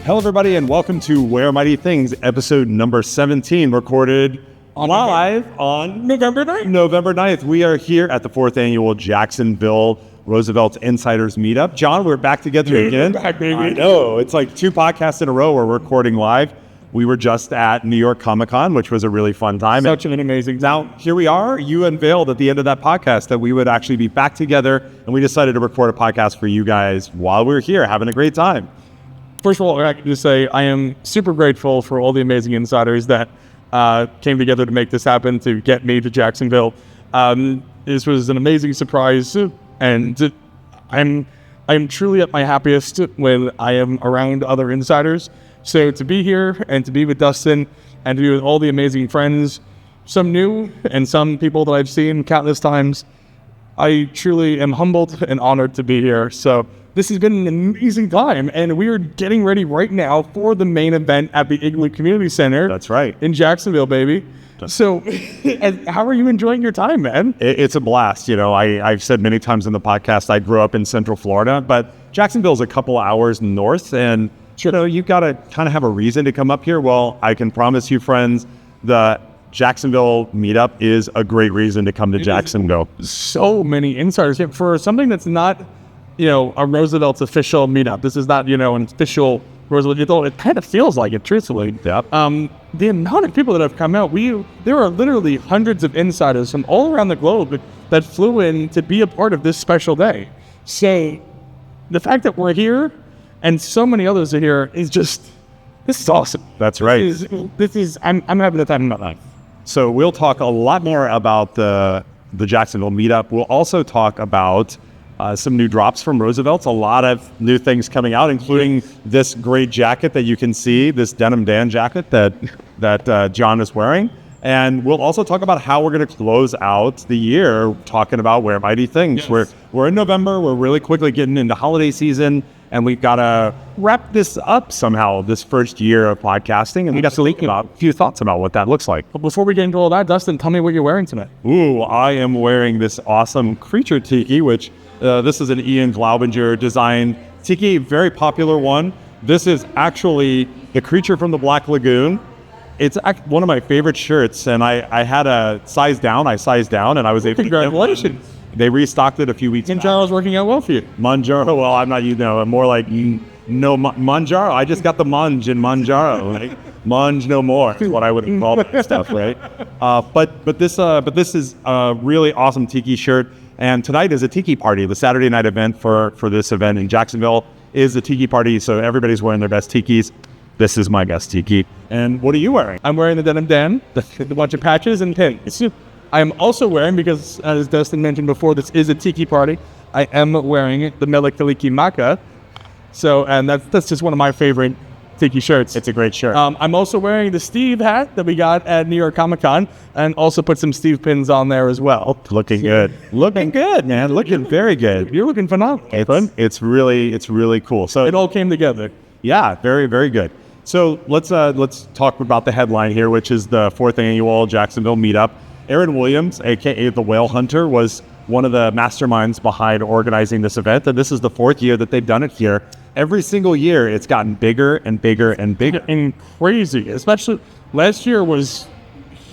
Hello, everybody, and welcome to Where Mighty Things, episode number 17, recorded live on November 9th. November 9th. We are here at the 4th annual Jacksonville Roosevelt's Insiders Meetup. John, we're back together again. Back, baby. I know. It's like 2 podcasts in a row we're recording live. We were just at New York Comic-Con, which was a really fun time. Such an amazing Now, here we are. You unveiled at the end of that podcast that we would actually be back together, and we decided to record a podcast for you guys while we're here, having a great time. First of all, I can just say I am super grateful for all the amazing insiders that came together to make this happen, to get me to Jacksonville. This was an amazing surprise, and I'm truly at my happiest when I am around other insiders. So to be here and to be with Dustin and to be with all the amazing friends, some new and some people that I've seen countless times, I truly am humbled and honored to be here. So this has been an amazing time, and we are getting ready right now for the main event at the Igloo Community Center. That's right. In Jacksonville, baby. So how are you enjoying your time, man? It's a blast. You know, I've said many times in the podcast, I grew up in Central Florida, but Jacksonville's a couple hours north, and you know, you got to kind of have a reason to come up here. Well, I can promise you, friends, the Jacksonville meetup is a great reason to come to Jacksonville. So many insiders here for something that's not, you know, a Roosevelt's official meetup. This is not, you know, an official Roosevelt. It kind of feels like it, truthfully. Yep. The amount of people that have come out, there are literally hundreds of insiders from all around the globe that flew in to be a part of this special day. So the fact that we're here and so many others are here is just, this is awesome. That's right. I'm having the time of my life. So we'll talk a lot more about the Jacksonville meetup. We'll also talk about some new drops from Roosevelt's, a lot of new things coming out, including this great jacket that you can see, this Denim Dan jacket that John is wearing. And we'll also talk about how we're going to close out the year, talking about Where Mighty Things. Yes. We're in November. We're really quickly getting into holiday season, and we've got to wrap this up somehow, this first year of podcasting. And we got to think about a few thoughts about what that looks like. But before we get into all that, Dustin, tell me what you're wearing tonight. Ooh, I am wearing this awesome creature tiki, which this is an Ian Glaubinger designed tiki, very popular one. This is actually the creature from the Black Lagoon. It's one of my favorite shirts, and I had a size down. I sized down, and I was able to. Congratulations. They restocked it a few weeks back. Manjaro's working out well for you. Manjaro, well, I'm not, I'm more like, no, Manjaro. I just got the munge in Manjaro. Right? Munge no more is what I would have called that stuff, right? But this is a really awesome tiki shirt, and tonight is a tiki party. The Saturday night event for this event in Jacksonville is a tiki party, so everybody's wearing their best tikis. This is my best tiki. And what are you wearing? I'm wearing the Denim Dan, a bunch of patches and pins. I am also wearing, because as Dustin mentioned before, this is a tiki party, I am wearing the Mele Kaliki Maka. So, and that's just one of my favorite tiki shirts. It's a great shirt. I'm also wearing the Steve hat that we got at New York Comic-Con, and also put some Steve pins on there as well. Looking good. Looking good, man. Looking very good. You're looking phenomenal. It's really cool. So it all came together. Yeah, very, very good. So let's talk about the headline here, which is the 4th annual Jacksonville meetup. Aaron Williams, aka the Whale Hunter, was one of the masterminds behind organizing this event, and this is the 4th year that they've done it here. Every single year, it's gotten bigger and bigger and bigger. And crazy, especially last year was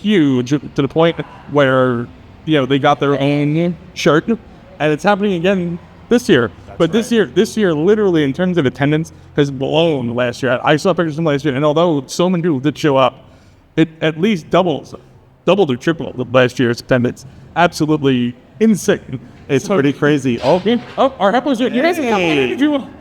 huge to the point where, you know, they got their own shirt, and it's happening again this year. But this year, literally in terms of attendance, has blown last year. I saw pictures from last year, and although so many people did show up, it at least doubled or tripled last year's attendance. Absolutely insane. It's pretty crazy. Oh, our helpers are here.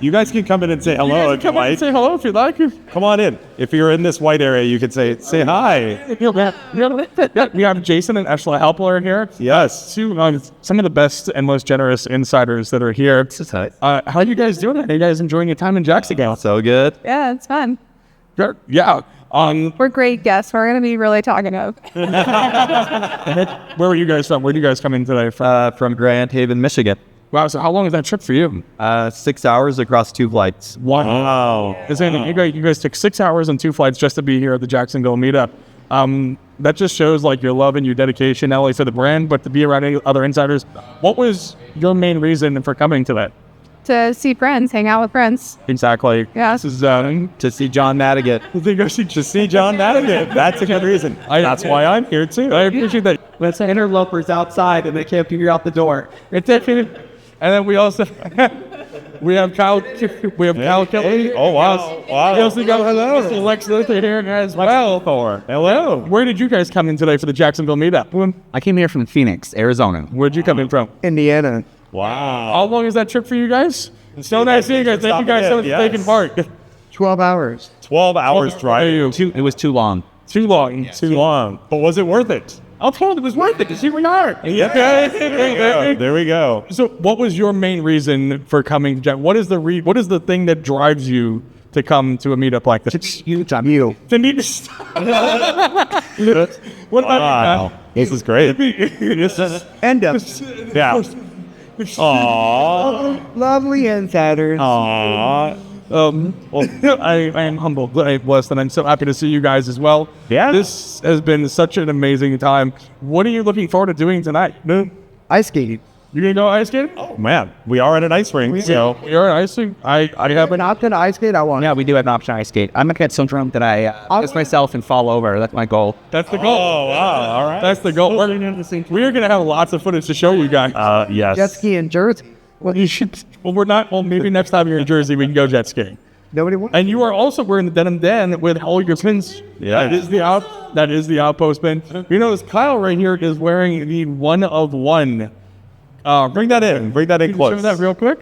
You guys can come in and say hello if you like. Say hello if you like. Come on in. If you're in this white area, you can say hi. We have Jason and Eshla Halpler here. Yes. Some of the best and most generous insiders that are here. How are you guys doing? Are you guys enjoying your time in Jacksonville? So good. Yeah, it's fun. Yeah. We're great guests. We're going to be really talkative. Where are you guys from? Where do you guys come in today? From Grand Haven, Michigan. Wow, so how long is that trip for you? 6 hours across 2 flights. Wow. You guys took 6 hours and 2 flights just to be here at the Jacksonville meetup. That just shows like your love and your dedication, not only for the brand, but to be around any other insiders. What was your main reason for coming to that? to see friends, hang out with friends. Exactly. Yeah. This is To see John Madigan. To see John Madigan. That's a good reason. That's why I'm here too. I appreciate that. Let's say interlopers outside and they can't figure out the door. It's actually, and then we also we have Kyle. We have Kyle Kelly. Oh wow! We Wow! also got Mr. Lex Luthor here as well. Hello. Where did you guys come in today for the Jacksonville meetup? I came here from Phoenix, Arizona. Where'd you come in from? Indiana. Wow! How long is that trip for you guys? So nice seeing you guys. Thank you guys so much for taking part. 12 hours. 12 hours driving. It was too long. Too long. Too long. But was it worth it? I'll tell you, it was worth it. Here we are. Yeah. There we go. So, what was your main reason for coming to Jack? What is the thing that drives you to come to a meetup like this? You. To meet. What about Wow. This is great. End up. Yeah. Aww. Lovely insiders. Aww. Well, I am humbled, blessed, and I'm so happy to see you guys as well. Yeah. This has been such an amazing time. What are you looking forward to doing tonight? Ice skating. You gonna go ice skating? Oh man, we are at an ice rink, so You're ice skating? I have An option to ice skate, I want. Yeah, we do have an option to ice skate. I'm gonna get so drunk that I piss myself and fall over. That's my goal. That's the goal. Oh wow! All right. That's the goal. We're gonna have lots of footage to show you guys. Yes. Jet ski in Jersey. Well, you should. Well, we're not. Well, maybe next time you're in Jersey, we can go jet skiing. Nobody wants. And you are also wearing the denim den with all your pins. Yeah. That is the outpost pin. You notice Kyle right here is wearing the one of one. Bring that in. Bring that in Can you show close. that real quick?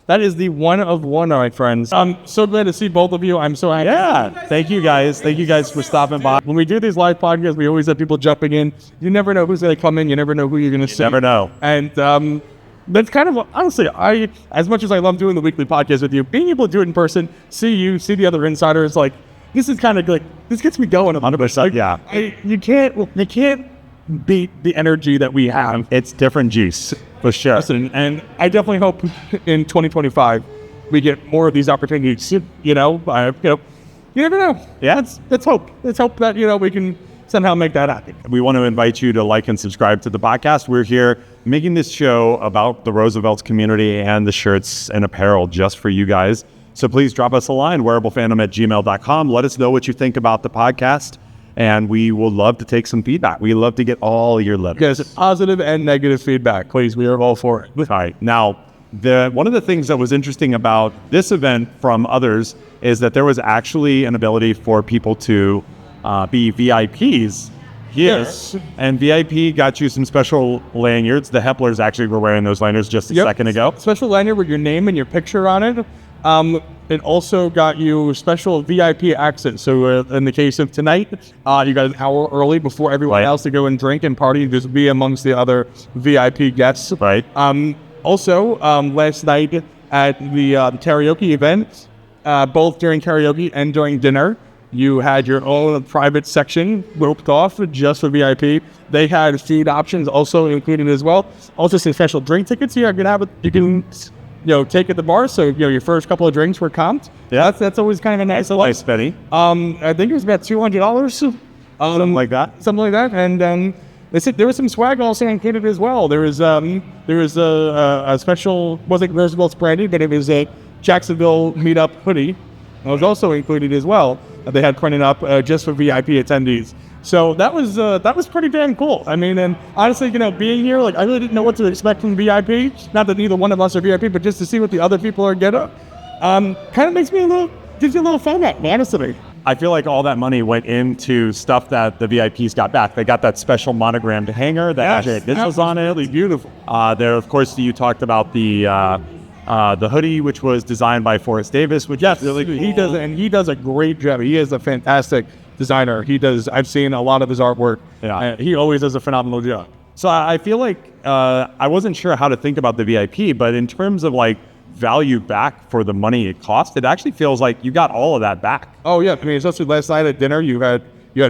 That is the one of one, my friends. I'm so glad to see both of you. I'm so happy. Yeah. Thank you guys. Thank you guys for stopping by. When we do these live podcasts, we always have people jumping in. You never know who's going to come in. You never know who you're going to see. Never know. And that's kind of, honestly, as much as I love doing the weekly podcast with you, being able to do it in person, see you, see the other insiders, like, this is kind of like, this gets me going. 100%. Yeah. You can't beat the energy that we have. It's different juice for sure. Listen, and I definitely hope in 2025 we get more of these opportunities. You never know. Yeah. Let's hope. Let's hope that we can somehow make that happen. We want to invite you to like and subscribe to the podcast. We're here making this show about the Roosevelt community and the shirts and apparel just for you guys. So please drop us a line, wearablefandom@gmail.com. Let us know what you think about the podcast, and we will love to take some feedback. We love to get all your letters. Yes, positive and negative feedback, please. We are all for it. All right. Now, one of the things that was interesting about this event from others is that there was actually an ability for people to be VIPs here. Yes. And VIP got you some special lanyards. The Hepplers actually were wearing those lanyards just a second ago. Special lanyard with your name and your picture on it. It also got you special VIP access. So in the case of tonight, you got an hour early before everyone Right. else to go and drink and party and just be amongst the other VIP guests. Right. Also, last night at the karaoke event, both during karaoke and during dinner, you had your own private section roped off just for VIP. They had feed options also included as well. Also, some special drink tickets here. You can take at the bar. So your first couple of drinks were comped. Yeah. That's always kind of a nice. Nice, Benny. I think it was about $200. Something like that. Something like that. And they said there was some swag also included as well. There was a special, wasn't Roosevelt's branded, but it was a Jacksonville Meetup hoodie. That was also included as well. They had printed up just for VIP attendees. So that was pretty damn cool. I mean, and honestly, being here, like I really didn't know what to expect from VIP. Not that neither one of us are VIP, but just to see what the other people are getting, kind of gives you a little fun, honestly. I feel like all that money went into stuff that the VIPs got back. They got that special monogrammed hanger that actually had initials on it. Really beautiful. There, of course, you talked about the hoodie, which was designed by Forrest Davis, which is really cool. He does a great job. He is a fantastic designer. I've seen a lot of his artwork. Yeah. He always does a phenomenal job. So I feel like I wasn't sure how to think about the VIP, but in terms of like value back for the money it cost, it actually feels like you got all of that back. Oh yeah, I mean, especially last night at dinner, you had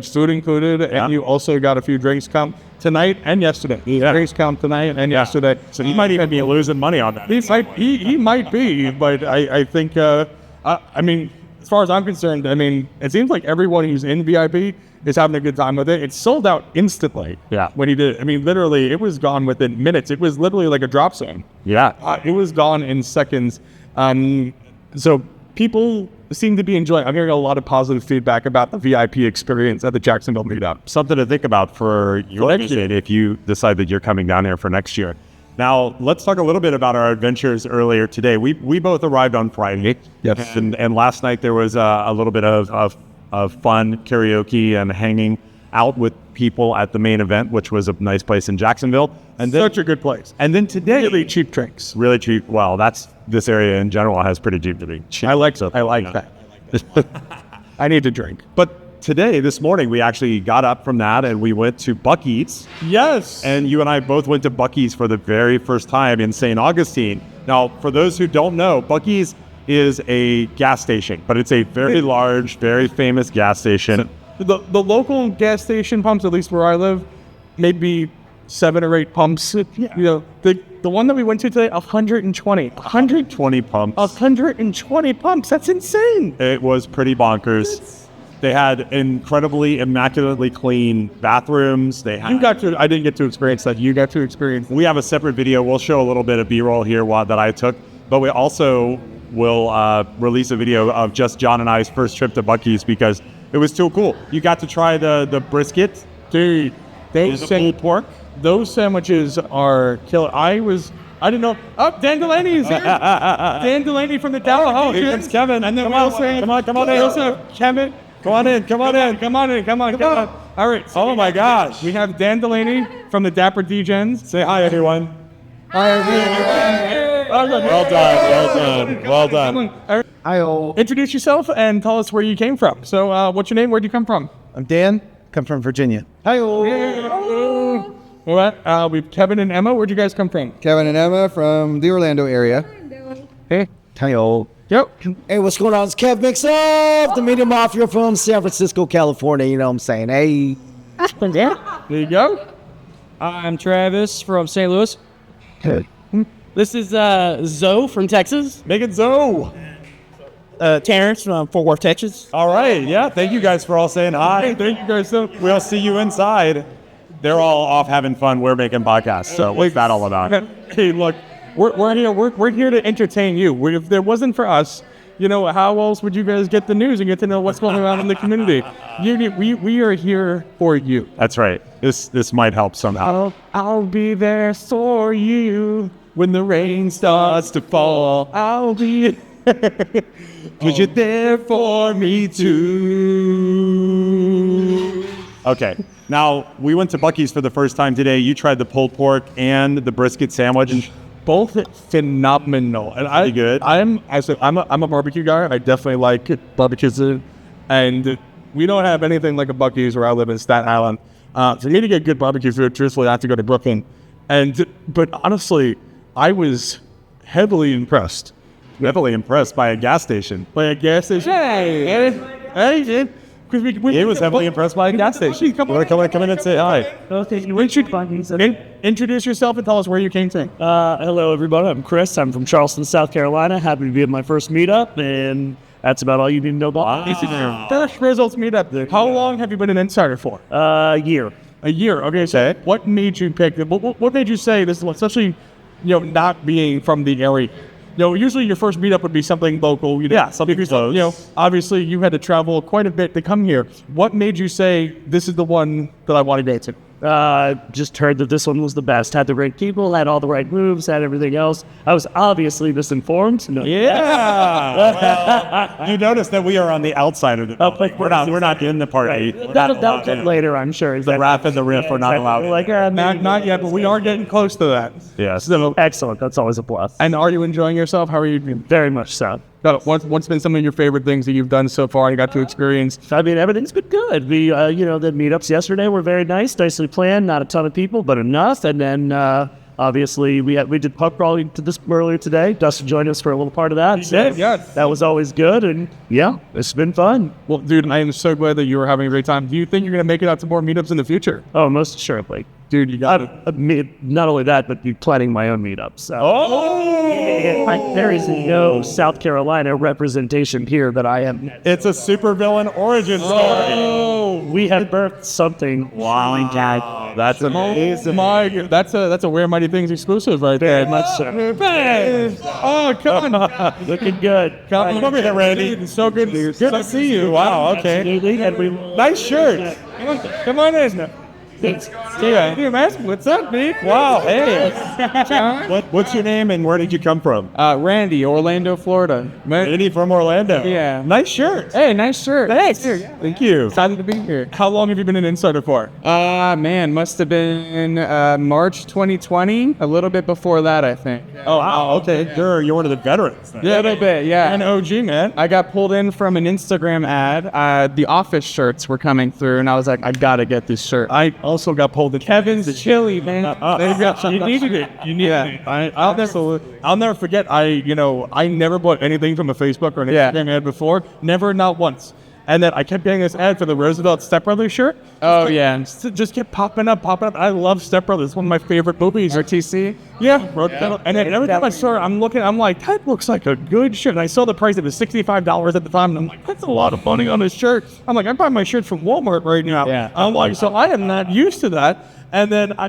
food included, and you also got a few drinks come tonight and yesterday. Drinks come tonight and yesterday. So he might even be losing money on that. He might be, but I think I mean, as far as I'm concerned, I mean, it seems like everyone who's in VIP is having a good time with it. It sold out instantly. Yeah. When he did it. I mean, literally, it was gone within minutes. It was literally like a drop zone. Yeah. It was gone in seconds. So people seem to be enjoying. I'm hearing a lot of positive feedback about the VIP experience at the Jacksonville meetup. Something to think about for your Next year. visit if you decide that you're coming down here for next year. Now, let's talk a little bit about our adventures earlier today. We both arrived on Friday. Yes. And last night there was a little bit of fun karaoke and hanging out with people at the main event, which was a nice place in Jacksonville. And then, Such a good place. and then today, Really cheap drinks. really cheap. Well, this area in general has pretty cheap. I like that. I need to drink. But today, this morning, we actually got up from that and we went to Buc-ee's. Yes. And you and I both went to Buc-ee's for the very first time in St. Augustine. Now, for those who don't know, Buc-ee's is a gas station, but it's a very large, very famous gas station. The local gas station pumps, at least where I live, maybe 7 or 8 pumps. Yeah. You know, the one that we went to today, 120. 120 pumps. 120 pumps. That's insane. It was pretty bonkers. They had incredibly, immaculately clean bathrooms. They had. I didn't get to experience that. You got to experience that. We have a separate video. We'll show a little bit of B-roll here that I took, but we also will release a video of just John and I's first trip to Buc-ee's because it was too cool. You got to try the brisket. Dude, Pulled pork. those sandwiches are killer. I didn't know. Oh, Dan Delaney is here. Dan Delaney from the Dallas. Oh, here comes Kevin. And then Come we on, also have, come on in. we also have Kevin. Come on in. Come on in. All right. So Oh my gosh. we have Dan Delaney from the Dapper D-Gens. Say hi, everyone. Hi, everyone. Well done. All right. Hi, Introduce yourself and tell us where you came from. So, what's your name? Where'd you come from? I'm Dan. Come from Virginia. Hi, All right. We've Kevin and Emma. Where'd you guys come from? Kevin and Emma from the Orlando area. Hey. Hi, Yep. Hey, what's going on? It's Kev Mix Up, the Media Mafia from San Francisco, California. You know what I'm saying? Hey. There you go. I'm Travis from St. Louis. This is Zoe from Texas. Make it so. Terrence from Fort Worth, Texas. All right. Yeah. Thank you guys for all saying hi. Thank you guys so. We'll see you inside. They're all off having fun. We're making podcasts. So what's that all about? Hey, look, we're here to entertain you. If there wasn't for us, you know, how else would you guys get the news and get to know what's going on in the community? We are here for you. That's right. This might help somehow. I'll be there for you when the rain starts to fall. I'll be. Cause you're there for me too. Okay. Now, we went to Buc-ee's for the first time today. You tried the pulled pork and the brisket sandwich. Both phenomenal, and Pretty good. I'm a barbecue guy. I definitely like barbecues, and we don't have anything like a Buc-ee's where I live in Staten Island. For me to get good barbecue food, truthfully, I have to go to Brooklyn. But honestly, I was heavily impressed Definitely impressed by a gas station. by a gas station. Hey, because He was heavily impressed by a gas station. Come Come in and say hi. Introduce yourself and tell us where you came to. Hello, everybody. I'm Chris. I'm from Charleston, South Carolina. Happy to be at my first meetup, and that's about all you need to know about me. Flash results meetup. How long have you been an insider for? Year. A year. Okay. So Okay. what made you pick? What made you say this is one, especially, not being from the area? Usually your first meetup would be something local. something close. Obviously you had to travel quite a bit to come here. What made you say this is the one that I want to go to? Just heard that this one was the best. Had the right people, had all the right moves, had everything else. I was obviously misinformed. No. Yeah. Well, you notice that we are on the outside of the building. We're not in the party. We're not That'll allowed come in. later, I'm sure. The rap and the riff are not allowed. Like, Not yet, but we are getting close to that. Yes. So, excellent. That's always a plus. and are you enjoying yourself? How are you doing? Very much so. What's been some of your favorite things that you've done so far and you got to experience? I mean, everything's been good. We, the meetups yesterday were very nice, nicely planned. Not a ton of people, but enough. And then, obviously, we did pub crawling to this earlier today. Dustin joined us for a little part of that. did, yes. That was always good. And yeah, it's been fun. Well, dude, I am so glad that you were having a great time. Do you think you're going to make it out to more meetups in the future? Oh, most assuredly. dude, you got it. Not only that, but be planning my own meetups. So. There is no South Carolina representation here that I have met. It's a supervillain origin story. We have birthed something. Wow, that's amazing. That's a Where Mighty Things exclusive right there. Very much so. Man. Oh, come on. Looking good. Come over here, Randy. It's so good. Good to see you. Wow. Okay. Absolutely, and we Nice shirt. Come on in. Hey, man, what's up, dude? Wow. Hey. What's your name and where did you come from? Randy, Orlando, Florida. Randy from Orlando. Yeah. Nice shirt. Hey, nice shirt. Thanks. Thank you. Excited to be here. How long have you been an insider for? Man, must have been March 2020. A little bit before that, I think. Oh, wow. Okay. You're one of the veterans. Then. Yeah, a little bit, yeah. An OG, man. I got pulled in from an Instagram ad. The office shirts were coming through, and I was like, I gotta get this shirt. I also got pulled in. Kevin's chili, man. You needed it. You needed it. I'll never forget. I never bought anything from a Facebook or an Instagram ad before. Never, not once. And then I kept getting this ad for the Roosevelt Step Brothers shirt. Oh, yeah. Just kept popping up. I love Step Brothers. It's one of my favorite movies. RTC? Yeah. And then every time I saw it, I'm like, that looks like a good shirt. And I saw the price. It was $65 at the time. And I'm like, that's a lot of money on this shirt. I'm like, I buy my shirt from Walmart right now. Yeah. I'm like, so I am not used to that. And then, I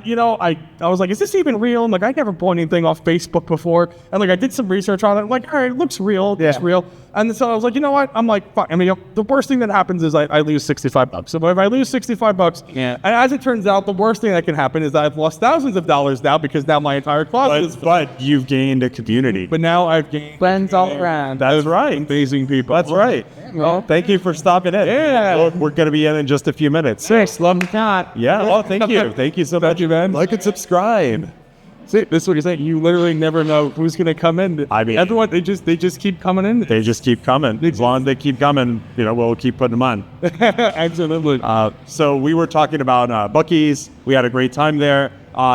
was like, is this even real? I'm like, I never bought anything off Facebook before. And like, I did some research on it. I'm like, all right, it looks real. It's real. And so I was like, you know what? I'm like, fuck. I mean, the worst thing that happens is I lose $65. So if I lose $65, and as it turns out, the worst thing that can happen is that I've lost thousands of dollars now because now my entire closet is. But you've gained a community. But now I've gained friends all around. That's right. Amazing people. That's right. Well, thank you for stopping in. Yeah. We're going to be in just a few minutes. Thanks. Love the cat. Yeah. Oh, thank you. Thank you so much, man. Like and subscribe. See, this is what you're saying. You literally never know who's going to come in. I mean, everyone, they just keep coming in. They just keep coming. As long as they keep coming, we'll keep putting them on. Absolutely. So we were talking about Buc-ee's. We had a great time there.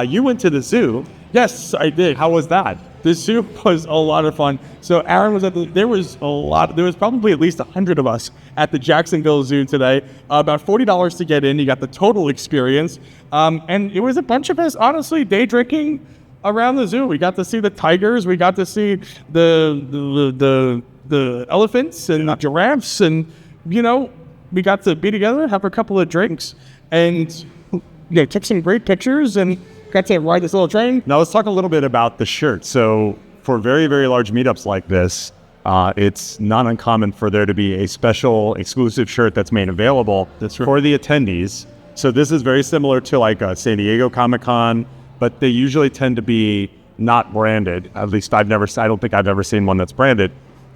You went to the zoo. Yes, I did. How was that? The zoo was a lot of fun. So Aaron was there was probably at least 100 of us at the Jacksonville Zoo today. About $40 to get in. You got the total experience. And it was a bunch of us, honestly, day drinking around the zoo. We got to see the tigers. We got to see the elephants and the giraffes. And, we got to be together, have a couple of drinks, and take some great pictures and got to ride this little train. Now let's talk a little bit about the shirt. So for very, very large meetups like this, it's not uncommon for there to be a special exclusive shirt that's made available for the attendees. So this is very similar to like a San Diego Comic-Con, but they usually tend to be not branded. At least I don't think I've ever seen one that's branded.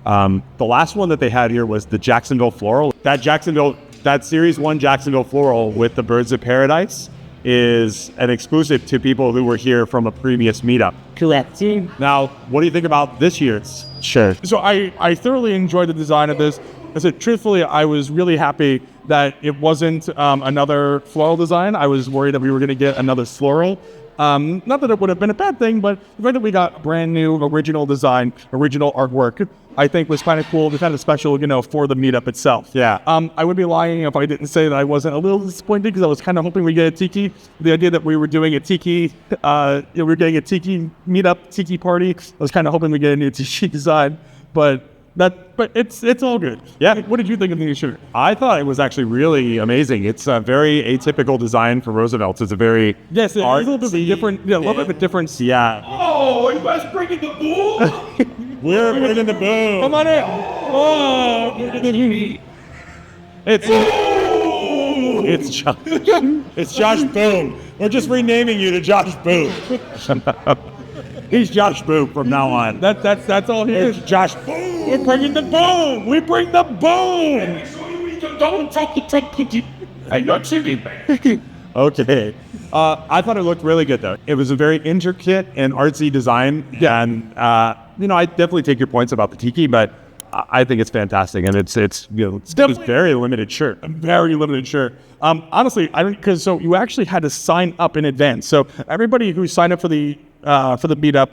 The last one that they had here was the Jacksonville Floral. That Series 1 Jacksonville Floral with the Birds of Paradise is an exclusive to people who were here from a previous meetup. Correct. Now, what do you think about this year's shirt? So I thoroughly enjoyed the design of this. I said, truthfully, I was really happy that it wasn't another floral design. I was worried that we were going to get another floral. Not that it would have been a bad thing, but the fact that we got brand new, original design, original artwork, I think was kind of cool, kind of special, for the meetup itself. Yeah. I would be lying if I didn't say that I wasn't a little disappointed because I was kind of hoping we get a tiki. The idea that we were doing a tiki, we were getting a tiki meetup, tiki party. I was kind of hoping we get a new tiki design, but it's all good. Yeah. What did you think of the new shirt? I thought it was actually really amazing. It's a very atypical design for Roosevelt's. It's a very it's a little bit different. Yeah, a little bit of a difference. Yeah. Oh, you guys bringing the boom? We're bringing the boom. Come on in. Oh, it's Josh Boom. We're just renaming you to Josh Boom. He's Josh Boom from now on. That's all he is. It's Josh Boom. We're bringing the boom. We bring the boom. Don't take it. I got you. Okay. I thought it looked really good, though. It was a very intricate and artsy design. Yeah. And, I definitely take your points about the tiki, but I think it's fantastic. And it's definitely a very limited shirt. A very limited shirt. Honestly, so you actually had to sign up in advance. So everybody who signed up for the meetup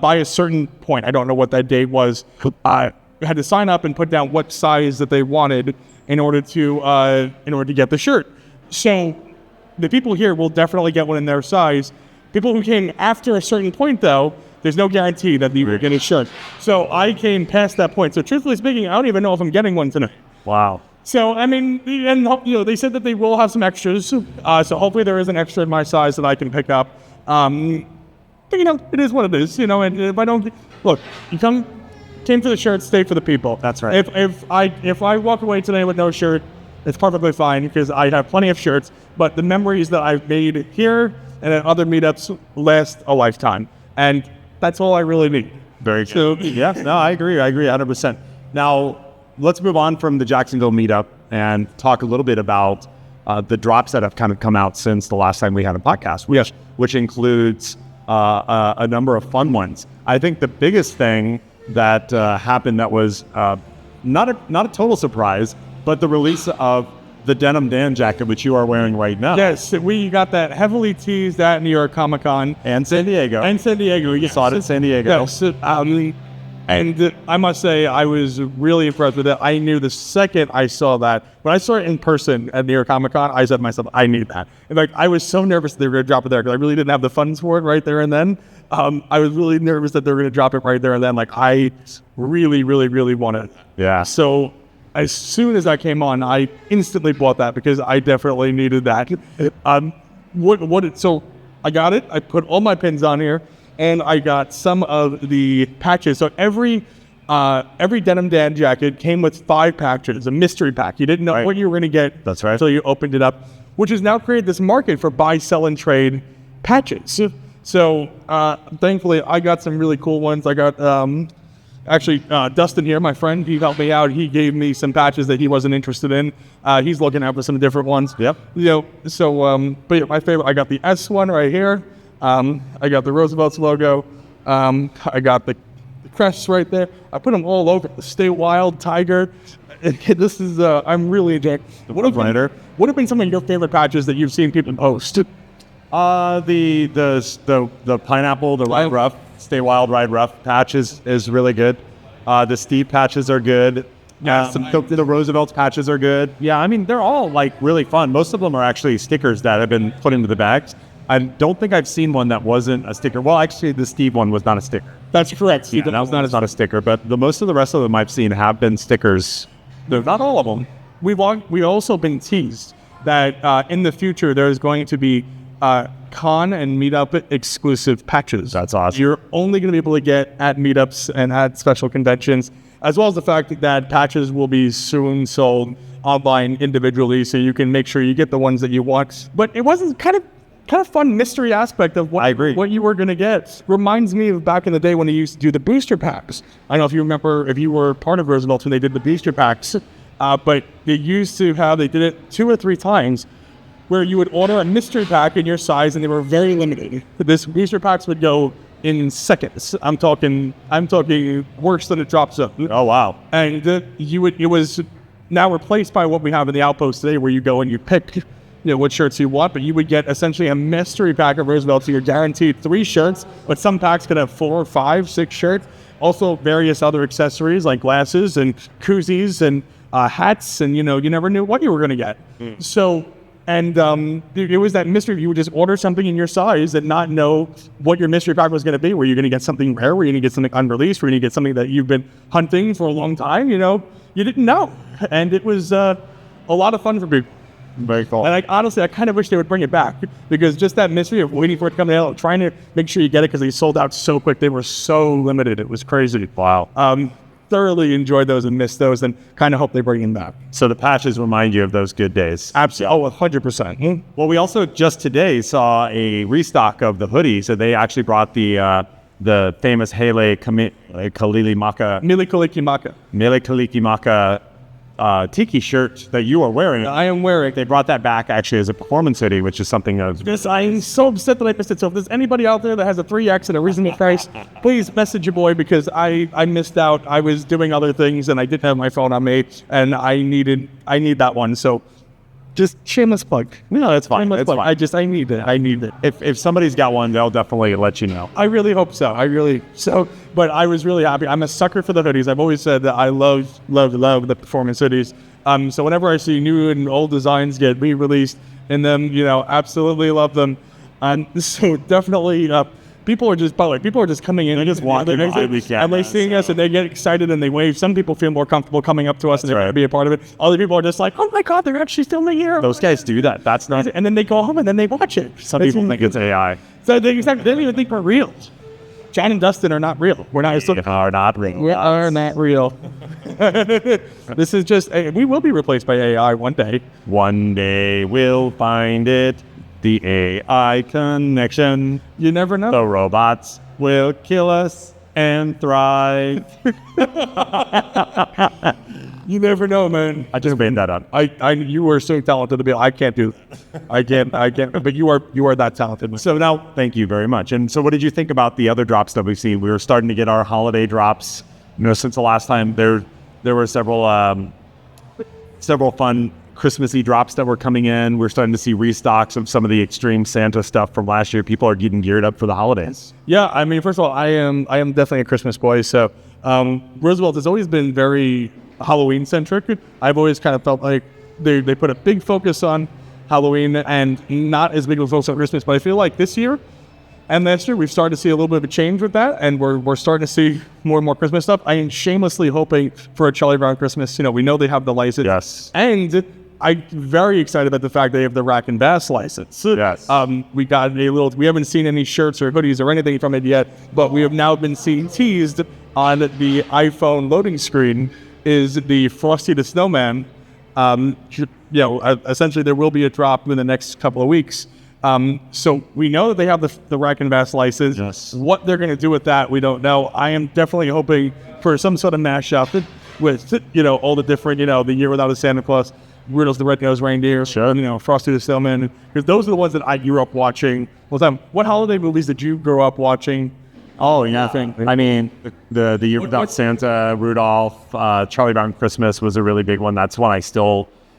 by a certain point, I don't know what that date was, had to sign up and put down what size that they wanted in order to get the shirt. So the people here will definitely get one in their size. People who came after a certain point, though, there's no guarantee that you were getting a shirt. So I came past that point. So truthfully speaking, I don't even know if I'm getting one tonight. Wow. So, I mean, and they said that they will have some extras. So hopefully there is an extra in my size that I can pick up. But, it is what it is, and if I don't, look, you came for the shirt, stay for the people. That's right. If I walk away today with no shirt, it's perfectly fine because I have plenty of shirts, but the memories that I've made here and at other meetups last a lifetime. And that's all I really need. Very good. So, Yeah, no, I agree 100%. Now, let's move on from the Jacksonville meetup and talk a little bit about the drops that have kind of come out since the last time we had a podcast, which includes a number of fun ones. I think the biggest thing that happened that was not a total surprise, but the release of the Denim Dan jacket, which you are wearing right now. Yes, we got that heavily teased at New York Comic Con. And San Diego. Yes. Saw it at San Diego. Yes. And I must say, I was really impressed with it. I knew the second I saw that, when I saw it in person at New York Comic Con, I said to myself, I need that. In fact, I was so nervous that they were going to drop it there because I really didn't have the funds for it right there and then. I was really nervous that they were going to drop it right there and then. Like, I really, really, really wanted it. Yeah. So as soon as that came on, I instantly bought that because I definitely needed that. So I got it. I put all my pins on here. And I got some of the patches. So every Denim Dan jacket came with 5 patches, a mystery pack. You didn't know what you were going to get. That's right. Until you opened it up, which has now created this market for buy, sell, and trade patches. So thankfully, I got some really cool ones. I got Dustin here, my friend. He helped me out. He gave me some patches that he wasn't interested in. He's looking out for some different ones. Yep. But yeah, my favorite. I got the S one right here. I got the Roosevelt's logo. I got the crests right there. I put them all over. The Stay Wild Tiger. This is, I'm really enjoying. What have been some of your favorite patches that you've seen people post? The pineapple, the Ride Rough, Stay Wild Ride Rough patch is really good. The Steve patches are good. The Roosevelt patches are good. Yeah, I mean, they're all like really fun. Most of them are actually stickers that have been put into the bags. I don't think I've seen one that wasn't a sticker. Well, actually, the Steve one was not a sticker. That's correct. Yeah, that was not a sticker, but most of the rest of them I've seen have been stickers. Not all of them. We've also been teased that in the future there's going to be con and meetup exclusive patches. That's awesome. You're only going to be able to get at meetups and at special conventions, as well as the fact that patches will be soon sold online individually, so you can make sure you get the ones that you want. But it wasn't kind of fun mystery aspect of what, I agree. What you were going to get. Reminds me of back in the day when they used to do the booster packs. I don't know if you remember, if you were part of Roosevelt when they did the booster packs, but they did it 2 or 3 times where you would order a mystery pack in your size and they were very limited. This booster packs would go in seconds. I'm talking worse than a drop zone. Oh, wow. And it was now replaced by what we have in the Outpost today, where you go and you pick what shirts you want, but you would get essentially a mystery pack of Roosevelt, so you're guaranteed 3 shirts, but some packs could have 4, 5, 6 shirts. Also various other accessories like glasses and koozies and hats, and you never knew what you were going to get. So, and it was that mystery. You would just order something in your size and not know what your mystery pack was going to be. Were you going to get something rare? Were you going to get something unreleased? Were you going to get something that you've been hunting for a long time? You didn't know. And it was a lot of fun for people. Very cool. And honestly, I kind of wish they would bring it back, because just that mystery of waiting for it to come out, trying to make sure you get it because they sold out so quick. They were so limited. It was crazy. Wow. Thoroughly enjoyed those and missed those, and kind of hope they bring them back. So the patches remind you of those good days. Absolutely. Oh, 100%. Well, we also just today saw a restock of the hoodie. So they actually brought the famous Mele Kalikimaka tiki shirt that you are wearing. I am wearing. They brought that back actually as a performance hoodie, which is something of... Yes, I'm so upset that I missed it. So if there's anybody out there that has a 3X and a reasonable price, please message your boy, because I missed out. I was doing other things and I didn't have my phone on me, and I need that one. So Just shameless plug. No, that's fine. Shameless It's plug. fine. I need it. I need it. If somebody's got one, they'll definitely let you know. I really hope so. But I was really happy. I'm a sucker for the hoodies. I've always said that I love the performance hoodies. So whenever I see new and old designs get re-released in them, absolutely love them. And so definitely, people are just coming in. They're just walking by these and they seeing us and they get excited and they wave. Some people feel more comfortable coming up to us and they want to be a part of it. Other people are just like, oh my God, they're actually filming here. Those guys do that. That's not. And then they go home and then they watch it. Some people think it's AI. So they don't even think we're real. Jan and Dustin are not real. We're not. We are not real. We are not real. This is just. We will be replaced by AI one day. One day we'll find it. The AI connection. You never know. The robots will kill us and thrive. You never know, man. I just made that up. You are so talented to be. I can't do that. I can't. But you are that talented. So now, thank you very much. And so, what did you think about the other drops that we've seen? We were starting to get our holiday drops. Since the last time, there were several fun Christmassy drops that were coming in. We're starting to see restocks of some of the Extreme Santa stuff from last year. People are getting geared up for the holidays. Yeah, I mean, first of all, I am definitely a Christmas boy. So, Roosevelt has always been very Halloween centric. I've always kind of felt like they put a big focus on Halloween and not as big of a focus on Christmas. But I feel like this year and last year we've started to see a little bit of a change with that, and we're starting to see more and more Christmas stuff. I am shamelessly hoping for a Charlie Brown Christmas. We know they have the license. Yes. And I'm very excited about the fact they have the Rack and Bass license. Yes. We haven't seen any shirts or hoodies or anything from it yet, but we have now been seeing teased on the iPhone loading screen is the Frosty the Snowman. Essentially there will be a drop in the next couple of weeks. So we know that they have the Rack and Bass license. Yes. What they're going to do with that, we don't know. I am definitely hoping for some sort of mashup with, all the different, the Year Without a Santa Claus, Rudolph the Red-Nosed Reindeer, sure. Frosty the Snowman, because those are the ones that I grew up watching all the time. What holiday movies did you grow up watching? Oh, yeah. I mean, the Year Without Santa, Rudolph, Charlie Brown Christmas was a really big one. That's one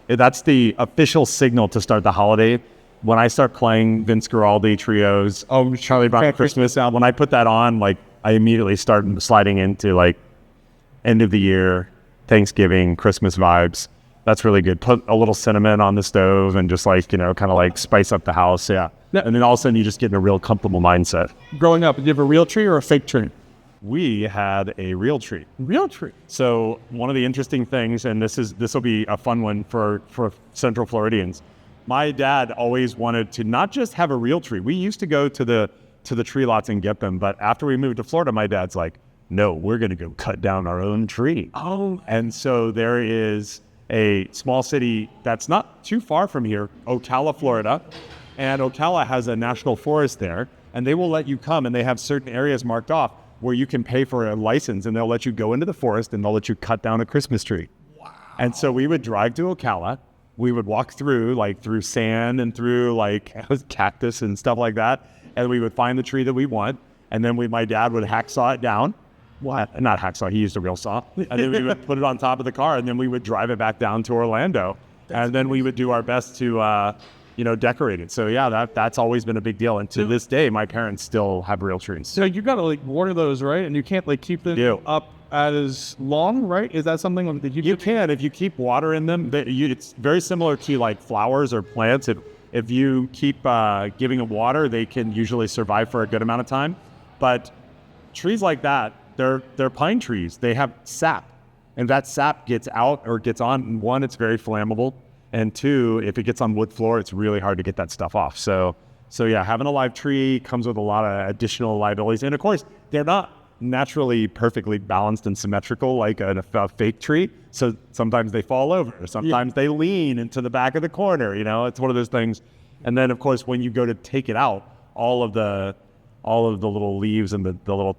that's the official signal to start the holiday. When I start playing Vince Guaraldi trios, Charlie Brown Christmas, when I put that on, I immediately start sliding into end of the year, Thanksgiving, Christmas vibes. That's really good. Put a little cinnamon on the stove and just kind of spice up the house. Yeah. And then all of a sudden you just get in a real comfortable mindset. Growing up, did you have a real tree or a fake tree? We had a real tree. Real tree. So one of the interesting things, and this will be a fun one for Central Floridians. My dad always wanted to not just have a real tree. We used to go to the tree lots and get them, but after we moved to Florida, my dad's like, no, we're going to go cut down our own tree. Oh. And so there is a small city that's not too far from here, Ocala, Florida, and Ocala has a national forest there, and they will let you come, and they have certain areas marked off where you can pay for a license, and they'll let you go into the forest, and they'll let you cut down a Christmas tree. Wow. And so we would drive to Ocala. We would walk through sand and through cactus and stuff like that, and we would find the tree that we want, and then my dad would hacksaw it down. What? Not hacksaw, he used a real saw. And then we would put it on top of the car, and then we would drive it back down to Orlando. And then we would do our best to, decorate it. So yeah, that's always been a big deal. And to this day, my parents still have real trees. So you got to water those, right? And you can't keep them up as long, right? Is that something that you can, if you keep water in them. It's very similar to flowers or plants. If you keep giving them water, they can usually survive for a good amount of time. But trees like that, they're pine trees. They have sap, and that sap gets out or gets on. And one, it's very flammable, and two, if it gets on wood floor, it's really hard to get that stuff off. So yeah, having a live tree comes with a lot of additional liabilities, and of course, they're not naturally perfectly balanced and symmetrical like a fake tree. So sometimes they fall over, sometimes they lean into the back of the corner. It's one of those things. And then of course, when you go to take it out, all of the little leaves and the little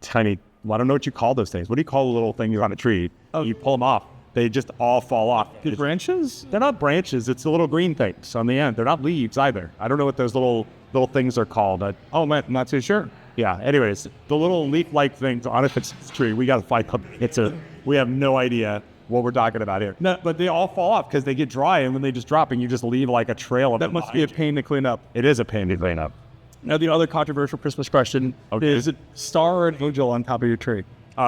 tiny, I don't know what you call those things. What do you call the little things on a tree? Oh, you pull them off, they just all fall off. The branches? They're not branches. It's the little green things on the end. They're not leaves either. I don't know what those little things are called. Oh man, I'm not too sure. Yeah. Anyways, the little leaf-like things on a tree, we got to find. We have no idea what we're talking about here. No, but they all fall off because they get dry, and when they just drop, and you just leave like a trail of That must be a pain to clean up. It is a pain to clean up. Now, the other controversial Christmas question is it star or an angel on top of your tree?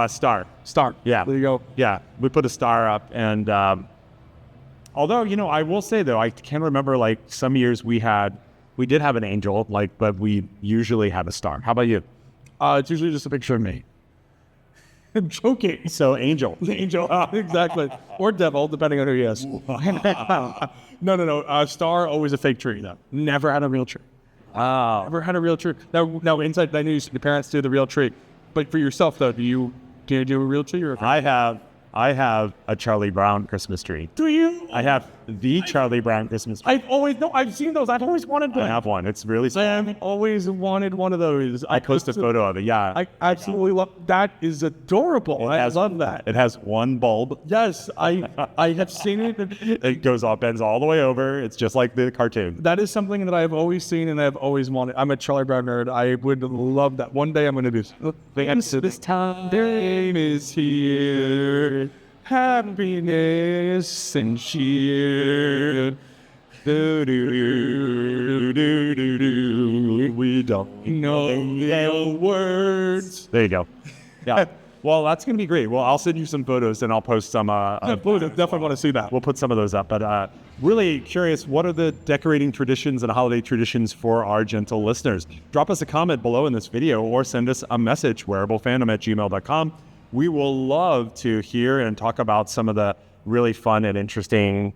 Star. Star. Yeah. There you go. Yeah, we put a star up, and although, you know, I will say though, I can remember like some years we did have an angel, like, but we usually have a star. How about you? It's usually just a picture of me. I'm joking. So angel. Angel. Exactly. Or devil, depending on who he is. No. Star, always a fake tree, though. Never had a real tree. Oh. Never had a real tree. Now inside, I knew your parents do the real tree. But for yourself, though, do you do a real tree? Or I have a Charlie Brown Christmas tree. do you? I have the Charlie Brown Christmas tree. I've seen those. I've always wanted one. I have one. It's really small. I've always wanted one of those. I posted a photo of it, yeah. I absolutely love that. Is adorable. I love that. It has one bulb. Yes, I have seen it. It goes all, bends all the way over. It's just like the cartoon. That is something that I've always seen and I've always wanted. I'm a Charlie Brown nerd. I would love that. One day I'm going to do this time is here. Happiness and cheer. Do, do, do, do, do, do. We don't know the words. There you go. Yeah. Well, that's going to be great. Well, I'll send you some photos and I'll post some. Definitely want to see that. We'll put some of those up. But really curious, what are the decorating traditions and holiday traditions for our gentle listeners? Drop us a comment below in this video or send us a message, wearablefandom@gmail.com. We will love to hear and talk about some of the really fun and interesting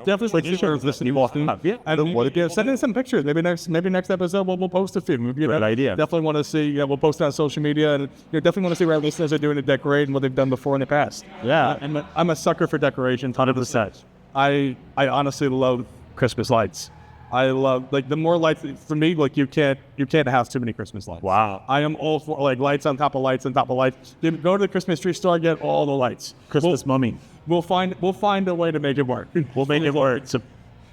Definitely sure listening. Yeah. And send in some pictures. Maybe next episode we'll post a few. Great idea. Definitely want to see. Yeah, we'll post it on social media, and definitely want to see what our listeners are doing to decorate and what they've done before in the past. Yeah. And I'm a sucker for decoration. 100%. I honestly love Christmas lights. I love the more lights for me. Like you can't have too many Christmas lights. Wow. I am all for lights on top of lights on top of lights. You go to the Christmas tree store, get all the lights. Christmas mummy. We'll find a way to make it work. We'll make it work.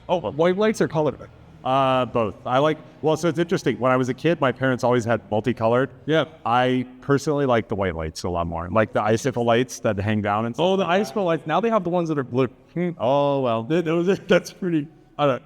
White lights or colored? Both. So it's interesting. When I was a kid, my parents always had multicolored. Yeah. I personally like the white lights a lot more. Like the icicle lights that hang down and stuff. Oh, the icicle lights. Now they have the ones that are blue. Oh, well. That's pretty.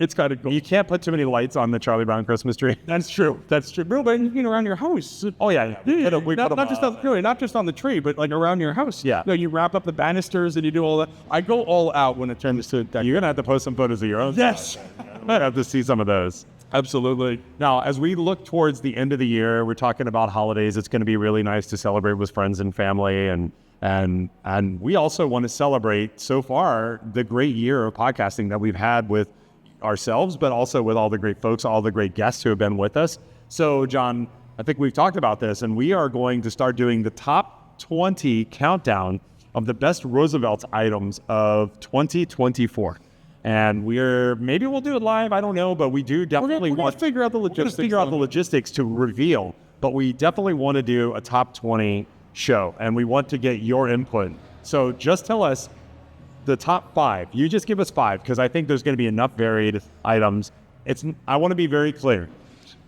It's kind of cool. You can't put too many lights on the Charlie Brown Christmas tree. That's true. Bro, but around your house. Oh, yeah. Not just on the tree, but like around your house. Yeah. You wrap up the banisters and you do all that. I go all out when it turns to that. You're going to have to post some photos of your own. Yes. I'm going to have to see some of those. Absolutely. Now, as we look towards the end of the year, we're talking about holidays. It's going to be really nice to celebrate with friends and family. And we also want to celebrate so far the great year of podcasting that we've had with ourselves, but also with all the great folks, all the great guests who have been with us. So, John, I think we've talked about this, and we are going to start doing the top 20 countdown of the best Roosevelt items of 2024. And maybe we'll do it live, I don't know, but we do definitely want to figure out the logistics to reveal, but we definitely want to do a top 20 show, and we want to get your input. So just tell us the top 5. You just give us 5, because I think there's going to be enough varied items. I want to be very clear.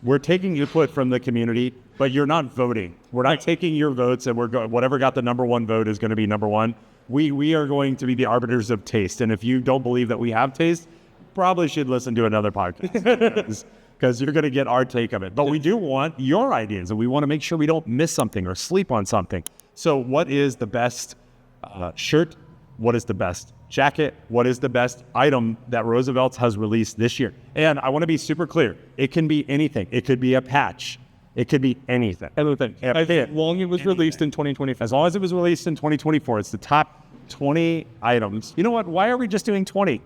We're taking input from the community, but you're not voting. We're not taking your votes, and whatever got the number one vote is going to be number one. We are going to be the arbiters of taste, and if you don't believe that we have taste, probably should listen to another podcast, because you're going to get our take of it. But we do want your ideas, and we want to make sure we don't miss something or sleep on something. So what is the best shirt? What is the best jacket? What is the best item that Roosevelt's has released this year? And I want to be super clear. It can be anything. It could be a patch. It could be anything. Anything. As long as it was released in 2024. As long as it was released in 2024, it's the top 20 items. You know what? Why are we just doing 20?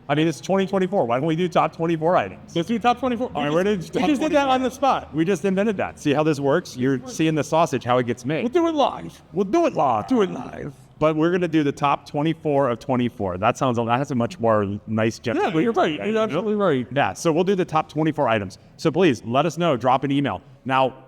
I mean, it's 2024. Why don't we do top 24 items? Let's do top 24. We just did that on the spot. We just invented that. See how this works? You're seeing the sausage, how it gets made. We'll do it live. Do it live. But we're going to do the top 24 of 24. That has a much more nice general. Yeah, but you're right. You're absolutely right. Yeah, so we'll do the top 24 items. So please, let us know. Drop an email. Now,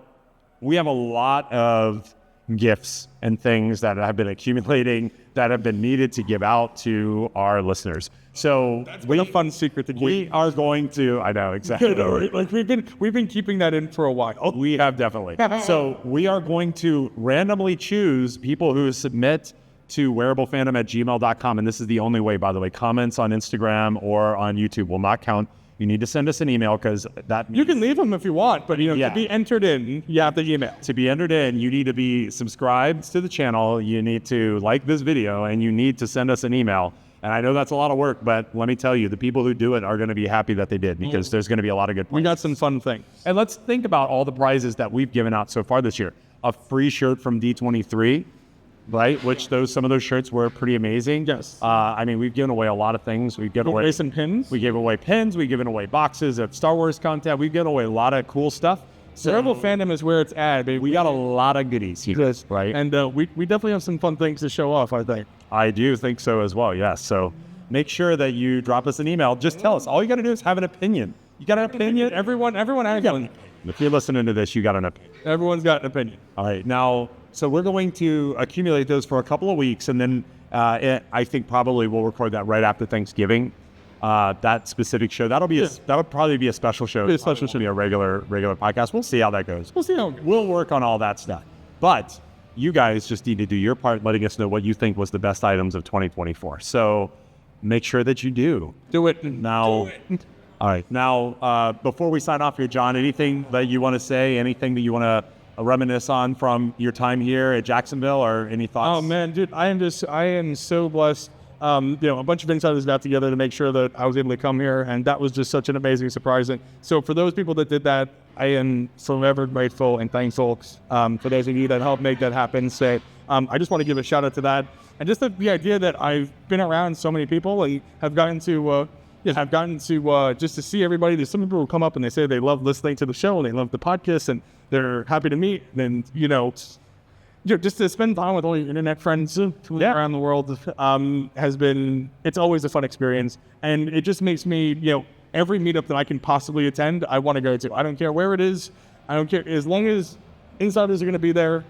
we have a lot of gifts and things that have been accumulating that have been needed to give out to our listeners. So that's been a fun secret to keep. We are going to, I know, exactly. Like we've been keeping that in for a while. We have definitely. So we are going to randomly choose people who submit to wearablefandom@gmail.com. And this is the only way, by the way. Comments on Instagram or on YouTube will not count. You need to send us an email because that means You can leave them if you want, but to be entered in, you have to email. to be entered in, you need to be subscribed to the channel. You need to like this video, and you need to send us an email. And I know that's a lot of work, but let me tell you, the people who do it are going to be happy that they did, because there's going to be a lot of good We got some fun things. And let's think about all the prizes that we've given out so far this year. A free shirt from D23, right? Which some of those shirts were pretty amazing. Yes. I mean, we've given away a lot of things. We've given away some pins. We gave away pins. We've given away boxes of Star Wars content. We've given away a lot of cool stuff. So Wearable Fandom is where it's at, baby. we got a lot of goodies here, right? And we definitely have some fun things to show off, I think. I do think so as well, yes. So make sure that you drop us an email. Just tell us. All you got to do is have an opinion. You got an opinion? Everyone has one. If you're listening to this, you got an opinion. Everyone's got an opinion. All right. Now, so we're going to accumulate those for a couple of weeks, and then I think probably we'll record that right after Thanksgiving. That specific show. That would probably be a special show. Be a special show. Be a regular podcast. We'll see how that goes. We'll see how it goes. We'll work on all that stuff. But you guys just need to do your part, letting us know what you think was the best items of 2024. So make sure that you do. Do it Now, all right. Now, before we sign off here, John, anything that you want to say, anything that you want to reminisce on from your time here at Jacksonville, or any thoughts? Oh man, dude, I am so blessed. A bunch of insiders got together to make sure that I was able to come here, and that was just such an amazing surprise. And so for those people that did that, I am forever grateful and thankful for those of you that helped make that happen. So I just want to give a shout out to that, and just the idea that I've been around so many people and have gotten to just to see everybody. There's some people who come up and they say they love listening to the show and they love the podcast and they're happy to meet. And just to spend time with all your internet friends around the world it's always a fun experience. And it just makes me, every meetup that I can possibly attend, I want to go to. I don't care where it is. I don't care. As long as insiders are going to be there,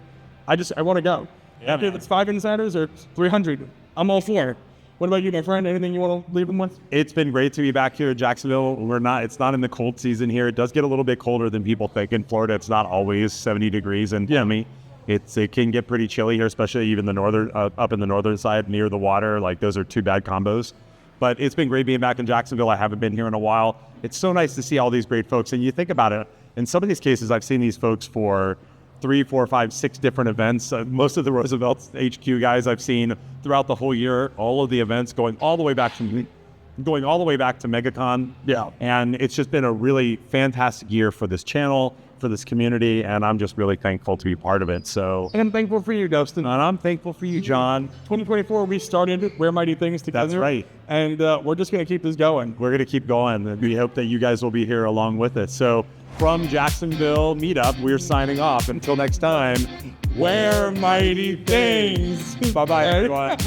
I want to go. Yeah, if it's 5 insiders or 300, I'm all for it. What about you, my friend? Anything you want to leave them with? It's been great to be back here at Jacksonville. It's not in the cold season here. It does get a little bit colder than people think. In Florida, it's not always 70 degrees and yummy. It can get pretty chilly here, especially even the northern, up in the northern side near the water. Like, those are two bad combos. But it's been great being back in Jacksonville. I haven't been here in a while. It's so nice to see all these great folks. And you think about it, in some of these cases, I've seen these folks for 3, 4, 5, 6 different events. Most of the Roosevelt HQ guys I've seen throughout the whole year, all of the events going all the way back to MegaCon. Yeah. And it's just been a really fantastic year for this channel, for this community, and I'm just really thankful to be part of it. So, and I'm thankful for you, Dustin. And I'm thankful for you, John. 2024, we started Wear Mighty Things together. That's right. And we're just going to keep this going. We're going to keep going, and we hope that you guys will be here along with it. So, from Jacksonville Meetup, we're signing off. Until next time, wear mighty things. Bye-bye, everyone.